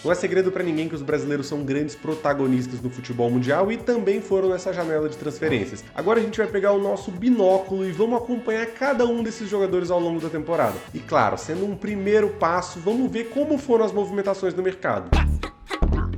Não é segredo para ninguém que os brasileiros são grandes protagonistas no futebol mundial e também foram nessa janela de transferências. Agora a gente vai pegar o nosso binóculo e vamos acompanhar cada um desses jogadores ao longo da temporada. E claro, sendo um primeiro passo, vamos ver como foram as movimentações no mercado.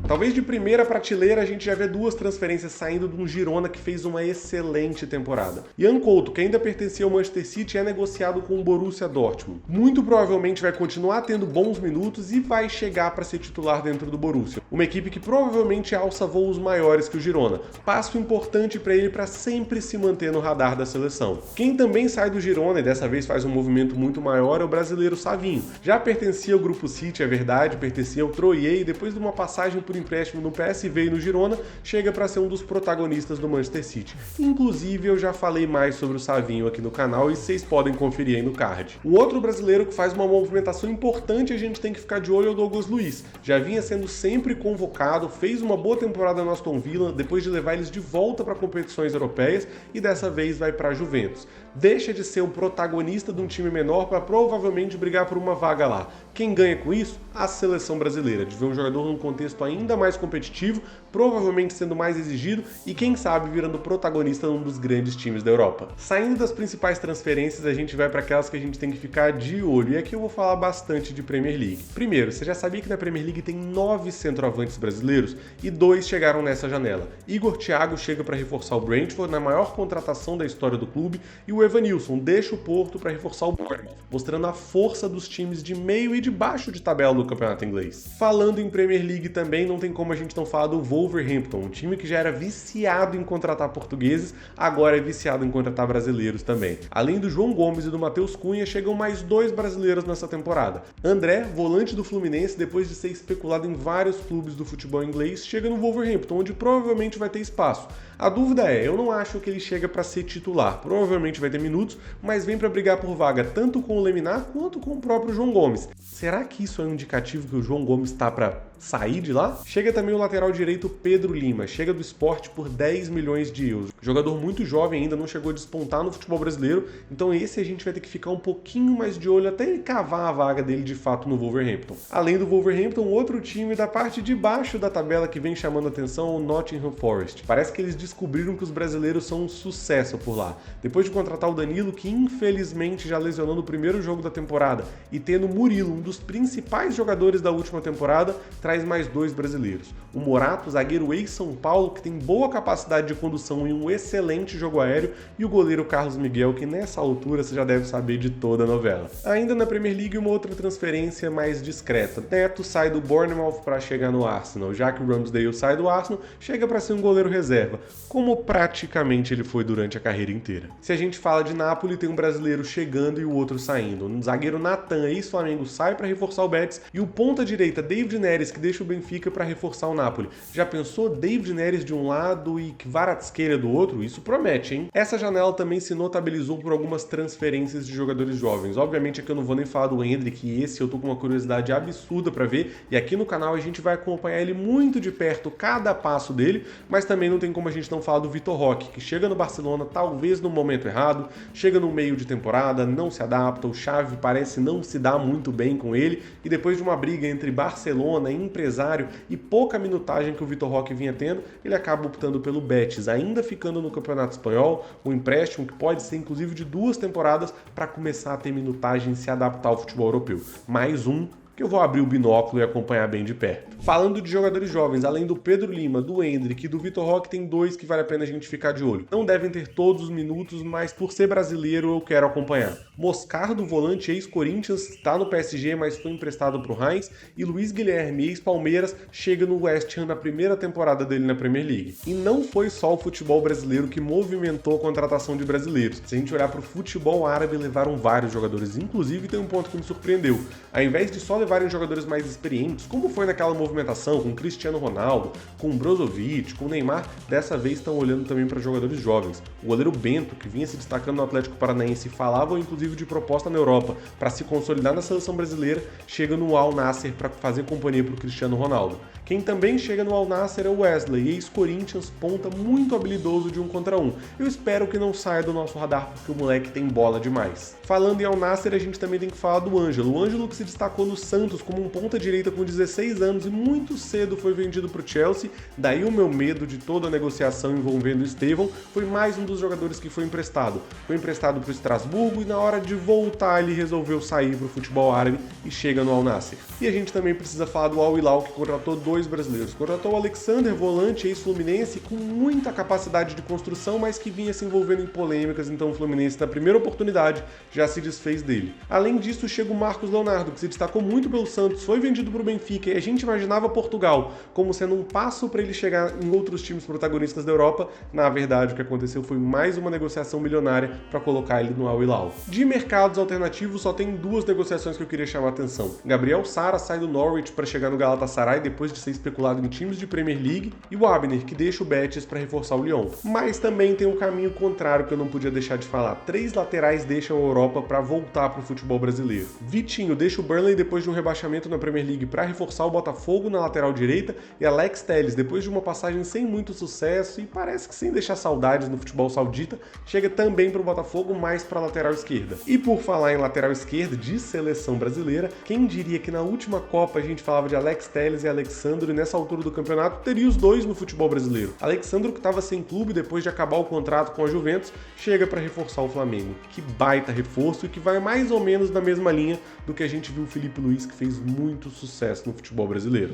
Talvez de primeira prateleira a gente já vê duas transferências saindo de um Girona que fez uma excelente temporada. Ian Couto, que ainda pertencia ao Manchester City, é negociado com o Borussia Dortmund. Muito provavelmente vai continuar tendo bons minutos e vai chegar para ser titular dentro do Borussia. Uma equipe que provavelmente alça voos maiores que o Girona. Passo importante para ele para sempre se manter no radar da seleção. Quem também sai do Girona e dessa vez faz um movimento muito maior é o brasileiro Savinho. Já pertencia ao Grupo City, é verdade, pertencia ao Troyes e depois de uma passagem por empréstimo no PSV e no Girona, chega para ser um dos protagonistas do Manchester City. Inclusive, eu já falei mais sobre o Savinho aqui no canal e vocês podem conferir aí no card. Um outro brasileiro que faz uma movimentação importante e a gente tem que ficar de olho é o Douglas Luiz. Já vinha sendo sempre convocado, fez uma boa temporada no Aston Villa, depois de levar eles de volta para competições europeias e dessa vez vai para a Juventus. Deixa de ser o protagonista de um time menor para provavelmente brigar por uma vaga lá. Quem ganha com isso? A seleção brasileira, de ver um jogador num contexto ainda mais competitivo, provavelmente sendo mais exigido e quem sabe virando protagonista num dos grandes times da Europa. Saindo das principais transferências, a gente vai para aquelas que a gente tem que ficar de olho e aqui eu vou falar bastante de Premier League. Primeiro, você já sabia que na Premier League tem 9 centroavantes brasileiros e 2 chegaram nessa janela. Igor Thiago chega para reforçar o Brentford na maior contratação da história do clube e o Evanilson deixa o Porto para reforçar o Bournemouth, mostrando a força dos times de meio e de baixo de tabela do campeonato inglês. Falando em Premier League também, não tem como a gente não falar do Wolverhampton, um time que já era viciado em contratar portugueses, agora é viciado em contratar brasileiros também. Além do João Gomes e do Matheus Cunha, chegam mais 2 brasileiros nessa temporada. André, volante do Fluminense, depois de ser especulado em vários clubes do futebol inglês, chega no Wolverhampton, onde provavelmente vai ter espaço. A dúvida é, eu não acho que ele chega para ser titular, provavelmente vai ter minutos, mas vem para brigar por vaga tanto com o Leminar quanto com o próprio João Gomes. Será que isso é um indicativo que o João Gomes está para sair de lá? Chega também o lateral direito Pedro Lima, chega do Sport por 10 milhões de euros. Jogador muito jovem ainda, não chegou a despontar no futebol brasileiro, então esse a gente vai ter que ficar um pouquinho mais de olho até ele cavar a vaga dele de fato no Wolverhampton. Além do Wolverhampton, outro time da parte de baixo da tabela que vem chamando a atenção é o Nottingham Forest. Parece que eles descobriram que os brasileiros são um sucesso por lá. Depois de contratar o Danilo, que infelizmente já lesionou no primeiro jogo da temporada, e tendo Murilo, um dos principais jogadores da última temporada, traz mais 2 brasileiros. O Morato, zagueiro ex-São Paulo, que tem boa capacidade de condução e um excelente jogo aéreo, e o goleiro Carlos Miguel, que nessa altura você já deve saber de toda a novela. Ainda na Premier League, uma outra transferência mais discreta. Neto sai do Bournemouth para chegar no Arsenal, já que o Ramsdale sai do Arsenal, chega para ser um goleiro reserva, como praticamente ele foi durante a carreira inteira. Se a gente fala de Napoli, tem um brasileiro chegando e o outro saindo. O zagueiro Nathan, ex-Flamengo, sai para reforçar o Betis e o ponta-direita David Neres, que deixa o Benfica para reforçar o Napoli. Já pensou David Neres de um lado e Kvaratskhelia do outro? Isso promete, hein? Essa janela também se notabilizou por algumas transferências de jogadores jovens. Obviamente aqui eu não vou nem falar do Endrick, e esse eu tô com uma curiosidade absurda para ver, e aqui no canal a gente vai acompanhar ele muito de perto, cada passo dele, mas também não tem como a gente não falar do Vitor Roque, que chega no Barcelona talvez no momento errado, chega no meio de temporada, não se adapta, o Xavi parece não se dar muito bem com ele, e depois de uma briga entre Barcelona, empresário e pouca minutagem que o Vitor Roque vinha tendo, ele acaba optando pelo Betis, ainda ficando no Campeonato Espanhol, um empréstimo que pode ser inclusive de 2 temporadas para começar a ter minutagem e se adaptar ao futebol europeu. Mais um que eu vou abrir o binóculo e acompanhar bem de perto. Falando de jogadores jovens, além do Pedro Lima, do Endrick e do Vitor Roque, tem 2 que vale a pena a gente ficar de olho. Não devem ter todos os minutos, mas por ser brasileiro eu quero acompanhar. Moscardo, volante ex-Corinthians, está no PSG, mas foi emprestado para o Reims, e Luiz Guilherme, ex-Palmeiras, chega no West Ham na primeira temporada dele na Premier League. E não foi só o futebol brasileiro que movimentou a contratação de brasileiros. Se a gente olhar para o futebol árabe, levaram vários jogadores, inclusive tem um ponto que me surpreendeu. Ao invés de só levarem jogadores mais experientes, como foi naquela movimentação com Cristiano Ronaldo, com Brozovic, com Neymar, dessa vez estão olhando também para jogadores jovens. O goleiro Bento, que vinha se destacando no Atlético Paranaense, falava inclusive de proposta na Europa para se consolidar na seleção brasileira, chega no Al Nassr para fazer companhia para o Cristiano Ronaldo. Quem também chega no Al Nassr é o Wesley, ex-Corinthians, ponta muito habilidoso de 1 contra 1. Eu espero que não saia do nosso radar porque o moleque tem bola demais. Falando em Al Nassr, a gente também tem que falar do Ângelo. O Ângelo que se destacou no Santos como um ponta-direita com 16 anos e muito cedo foi vendido para o Chelsea, daí o meu medo de toda a negociação envolvendo o Estevão. Foi mais um dos jogadores que foi emprestado. Foi emprestado para o Estrasburgo e na hora de voltar ele resolveu sair para o futebol árabe e chega no Al Nassr. E a gente também precisa falar do Al Hilal, que contratou 2 brasileiros. Contratou o Alexander, volante, ex-fluminense, com muita capacidade de construção, mas que vinha se envolvendo em polêmicas, então o Fluminense, na primeira oportunidade, já se desfez dele. Além disso, chega o Marcos Leonardo, que se destacou muito pelo Santos, foi vendido para o Benfica, e a gente imaginava Portugal como sendo um passo para ele chegar em outros times protagonistas da Europa. Na verdade, o que aconteceu foi mais uma negociação milionária para colocar ele no Al Hilal. De mercados alternativos, só tem 2 negociações que eu queria chamar a atenção. Gabriel Sara sai do Norwich para chegar no Galatasaray depois de ser especulado em times de Premier League, e o Abner, que deixa o Betis para reforçar o Lyon. Mas também tem um caminho contrário que eu não podia deixar de falar. 3 laterais deixam a Europa para voltar para o futebol brasileiro. Vitinho deixa o Burnley depois de um rebaixamento na Premier League para reforçar o Botafogo na lateral direita, e Alex Telles, depois de uma passagem sem muito sucesso e parece que sem deixar saudades no futebol saudita, chega também para o Botafogo, mais para a lateral esquerda. E por falar em lateral esquerda de seleção brasileira, quem diria que na última Copa a gente falava de Alex Telles e Alexandro, e nessa altura do campeonato teria os dois no futebol brasileiro. Alexandro, que estava sem clube depois de acabar o contrato com a Juventus, chega para reforçar o Flamengo. Que baita reforço, e que vai mais ou menos na mesma linha do que a gente viu o Felipe Luiz, que fez muito sucesso no futebol brasileiro.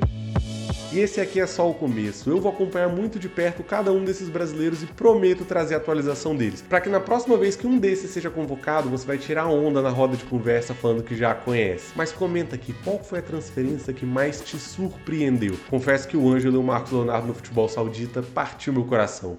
E esse aqui é só o começo. Eu vou acompanhar muito de perto cada um desses brasileiros e prometo trazer a atualização deles, para que na próxima vez que um desses seja convocado, você vai tirar onda na roda de conversa falando que já conhece. Mas comenta aqui, qual foi a transferência que mais te surpreendeu? Confesso que o Ângelo e o Marcos Leonardo no futebol saudita partiu meu coração.